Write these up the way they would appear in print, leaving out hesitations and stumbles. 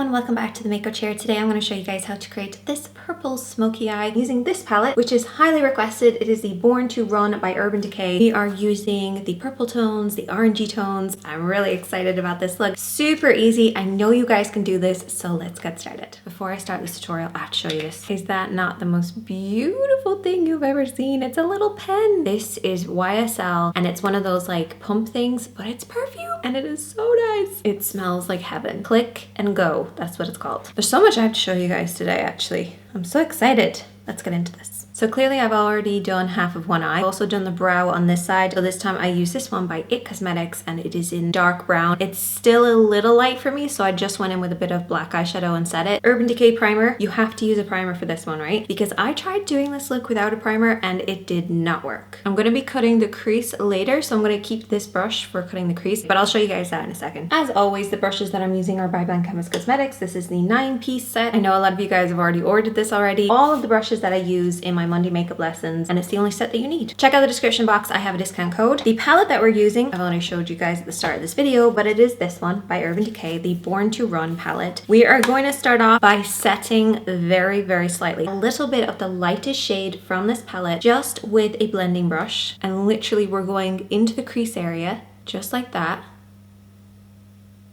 everyone, welcome back to the Makeup Chair. Today I'm going to show you guys how to create this purple smoky eye using this palette, which is highly requested. It is the Born to Run by Urban Decay. We are using the purple tones, the orangey tones. I'm really excited about this look. Super easy. I know you guys can do this, so let's get started. Before I start this tutorial, I have to show you this. Is that not the most beautiful thing you've ever seen? It's a little pen. This is YSL, and it's one of those like pump things, but it's perfume, and it is so nice. It smells like heaven. Click and go. That's what it's called. There's so much I have to show you guys today, actually. I'm so excited. Let's get into this. So clearly I've already done half of one eye. I've also done the brow on this side. So this time I use this one by IT Cosmetics and it is in dark brown. It's still a little light for me, so I just went in with a bit of black eyeshadow and set it. Urban Decay primer. You have to use a primer for this one, right? Because I tried doing this look without a primer and it did not work. I'm going to be cutting the crease later, so I'm going to keep this brush for cutting the crease, but I'll show you guys that in a second. As always, the brushes that I'm using are by Chemist Cosmetics. This is the 9-piece set. I know a lot of you guys have already ordered this already. All of the brushes that I use in my Monday makeup lessons, and it's the only set that you need. Check out the description box. I have a discount code. The palette that we're using, I've only showed you guys at the start of this video, but it is this one by Urban Decay, the Born to Run palette. We are going to start off by setting very, very slightly a little bit of the lightest shade from this palette just with a blending brush, and literally we're going into the crease area just like that.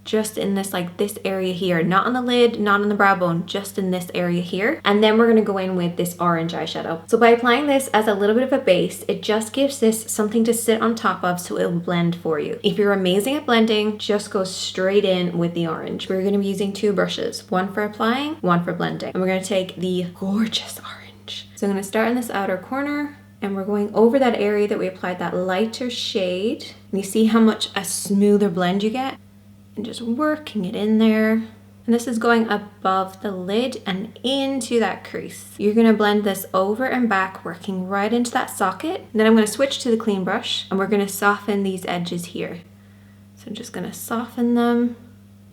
Just in this, like this area here, not on the lid, not on the brow bone, just in this area here. And then we're gonna go in with this orange eyeshadow. So by applying this as a little bit of a base, it just gives this something to sit on top of so it will blend for you. If you're amazing at blending, just go straight in with the orange. We're gonna be using two brushes, one for applying, one for blending. And we're gonna take the gorgeous orange. So I'm gonna start in this outer corner, and we're going over that area that we applied that lighter shade. And you see how much a smoother blend you get? And just working it in there. And this is going above the lid and into that crease. You're gonna blend this over and back, working right into that socket. And then I'm gonna switch to the clean brush and we're gonna soften these edges here. So I'm just gonna soften them.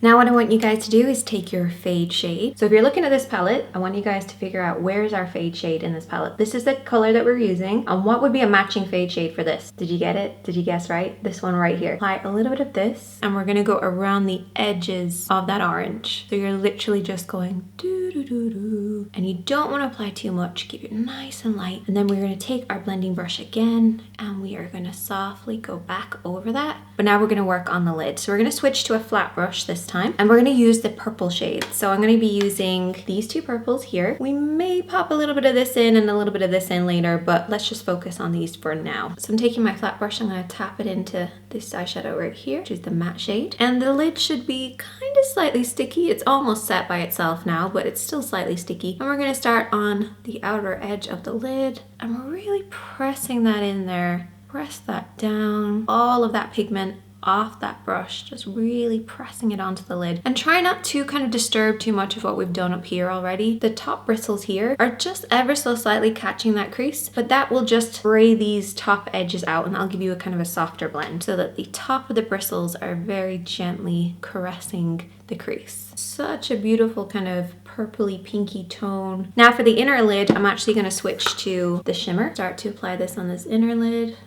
Now what I want you guys to do is take your fade shade. So if you're looking at this palette, I want you guys to figure out where's our fade shade in this palette. This is the color that we're using. And what would be a matching fade shade for this? Did you get it? Did you guess right? This one right here. Apply a little bit of this and we're gonna go around the edges of that orange. So you're literally just going doo doo doo doo. And you don't want to apply too much. Keep it nice and light. And then we're gonna take our blending brush again and we are gonna softly go back over that. But now we're gonna work on the lid. So we're gonna switch to a flat brush this time. And we're going to use the purple shade. So I'm going to be using these two purples here. We may pop a little bit of this in and a little bit of this in later, but let's just focus on these for now. So I'm taking my flat brush, I'm going to tap it into this eyeshadow right here, which is the matte shade. And the lid should be kind of slightly sticky. It's almost set by itself now, but it's still slightly sticky. And we're going to start on the outer edge of the lid. And we're really pressing that in there. Press that down. All of that pigment off that brush, just really pressing it onto the lid, and try not to kind of disturb too much of what we've done up here already. The top bristles here are just ever so slightly catching that crease, but that will just spray these top edges out and I'll give you a kind of a softer blend so that the top of the bristles are very gently caressing the crease. Such a beautiful kind of purpley pinky tone. Now for the inner lid, I'm actually going to switch to the shimmer. Start to apply this on this inner lid.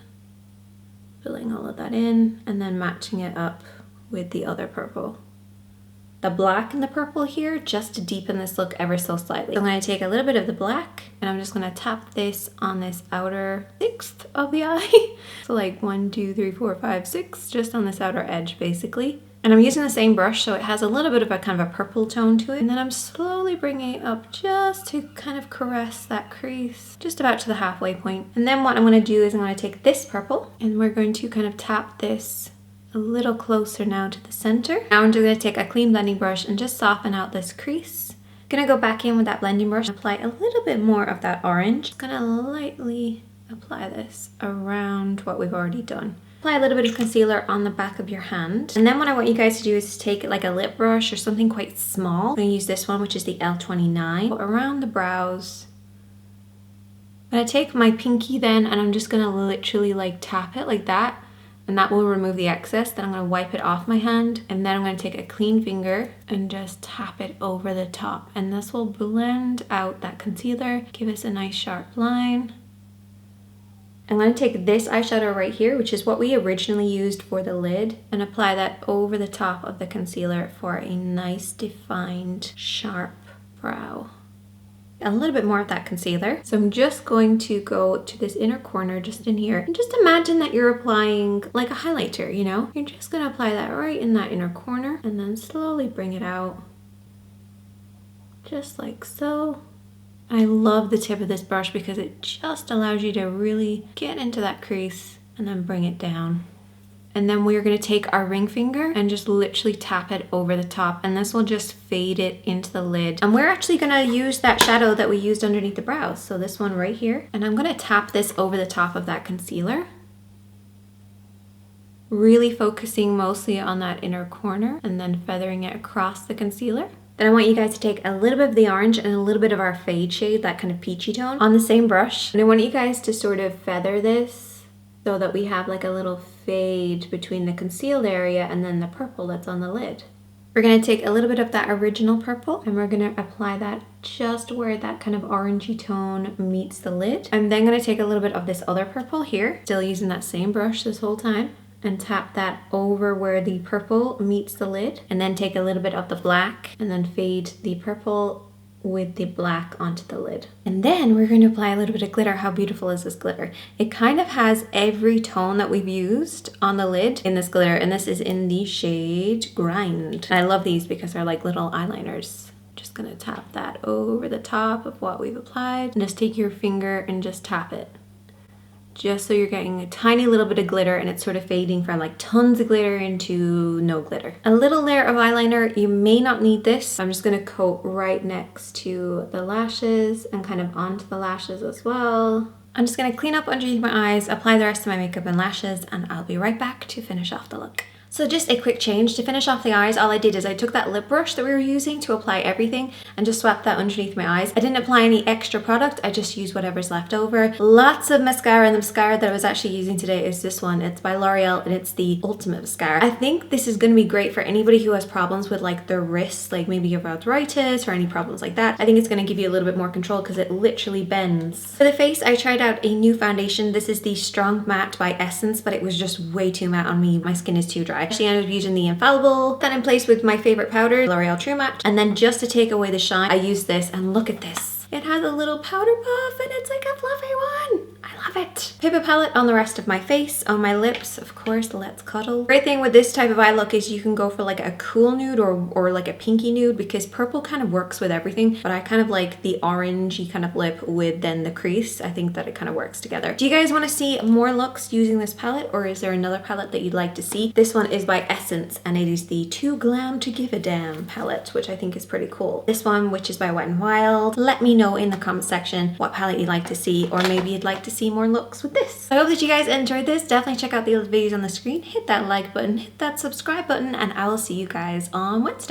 Filling all of that in and then matching it up with the other purple. The black and the purple here just to deepen this look ever so slightly. So I'm going to take a little bit of the black and I'm just going to tap this on this outer sixth of the eye. So like 1, 2, 3, 4, 5, 6, just on this outer edge basically. And I'm using the same brush, so it has a little bit of a kind of a purple tone to it. And then I'm slowly bringing it up just to kind of caress that crease, just about to the halfway point. And then what I'm going to do is I'm going to take this purple and we're going to kind of tap this a little closer now to the center. Now I'm just going to take a clean blending brush and just soften out this crease. I'm going to go back in with that blending brush and apply a little bit more of that orange. Just going to lightly apply this around what we've already done. Apply a little bit of concealer on the back of your hand. And then what I want you guys to do is take like a lip brush or something quite small. I'm going to use this one, which is the L29. Around the brows. I'm going to take my pinky then and I'm just going to literally like tap it like that. And that will remove the excess. Then I'm going to wipe it off my hand. And then I'm going to take a clean finger and just tap it over the top. And this will blend out that concealer. Give us a nice sharp line. I'm going to take this eyeshadow right here, which is what we originally used for the lid, and apply that over the top of the concealer for a nice defined, sharp brow. A little bit more of that concealer. So I'm just going to go to this inner corner just in here, and just imagine that you're applying like a highlighter, you know? You're just going to apply that right in that inner corner and then slowly bring it out. Just like so. I love the tip of this brush because it just allows you to really get into that crease and then bring it down. And then we're going to take our ring finger and just literally tap it over the top, and this will just fade it into the lid. And we're actually going to use that shadow that we used underneath the brows, so this one right here. And I'm going to tap this over the top of that concealer, really focusing mostly on that inner corner and then feathering it across the concealer. Then I want you guys to take a little bit of the orange and a little bit of our fade shade, that kind of peachy tone, on the same brush. And I want you guys to sort of feather this so that we have like a little fade between the concealed area and then the purple that's on the lid. We're going to take a little bit of that original purple and we're going to apply that just where that kind of orangey tone meets the lid. I'm then going to take a little bit of this other purple here, still using that same brush this whole time, and tap that over where the purple meets the lid, and then take a little bit of the black and then fade the purple with the black onto the lid. And then we're going to apply a little bit of glitter. How beautiful is this glitter? It kind of has every tone that we've used on the lid in this glitter, and this is in the shade Grind. And I love these because they're like little eyeliners. Just gonna tap that over the top of what we've applied, and just take your finger and just tap it. Just so you're getting a tiny little bit of glitter, and it's sort of fading from like tons of glitter into no glitter. A little layer of eyeliner, you may not need this. I'm just gonna coat right next to the lashes and kind of onto the lashes as well. I'm just gonna clean up underneath my eyes, apply the rest of my makeup and lashes, and I'll be right back to finish off the look. So just a quick change. To finish off the eyes, all I did is I took that lip brush that we were using to apply everything and just swapped that underneath my eyes. I didn't apply any extra product, I just used whatever's left over. Lots of mascara, and the mascara that I was actually using today is this one. It's by L'Oreal and it's the Ultimate Mascara. I think this is going to be great for anybody who has problems with like their wrists, like maybe you have arthritis or any problems like that. I think it's going to give you a little bit more control because it literally bends. For the face, I tried out a new foundation. This is the Strong Matte by Essence, but it was just way too matte on me. My skin is too dry. I actually ended up using the Infallible, then in place with my favorite powder, L'Oreal True Matte. And then just to take away the shine, I use this, and look at this. It has a little powder puff and it's like a fluffy one. I love it. Paper palette on the rest of my face, on my lips, of course, let's cuddle. Great thing with this type of eye look is you can go for like a cool nude or like a pinky nude, because purple kind of works with everything, but I kind of like the orangey kind of lip with then the crease. I think that it kind of works together. Do you guys want to see more looks using this palette, or is there another palette that you'd like to see? This one is by Essence and it is the Too Glam to Give a Damn palette, which I think is pretty cool. This one, which is by Wet n Wild, let me know in the comment section what palette you'd like to see, or maybe you'd like to see more looks with this. I hope that you guys enjoyed this. Definitely check out the other videos on the screen, hit that like button, hit that subscribe button, and I will see you guys on Wednesday.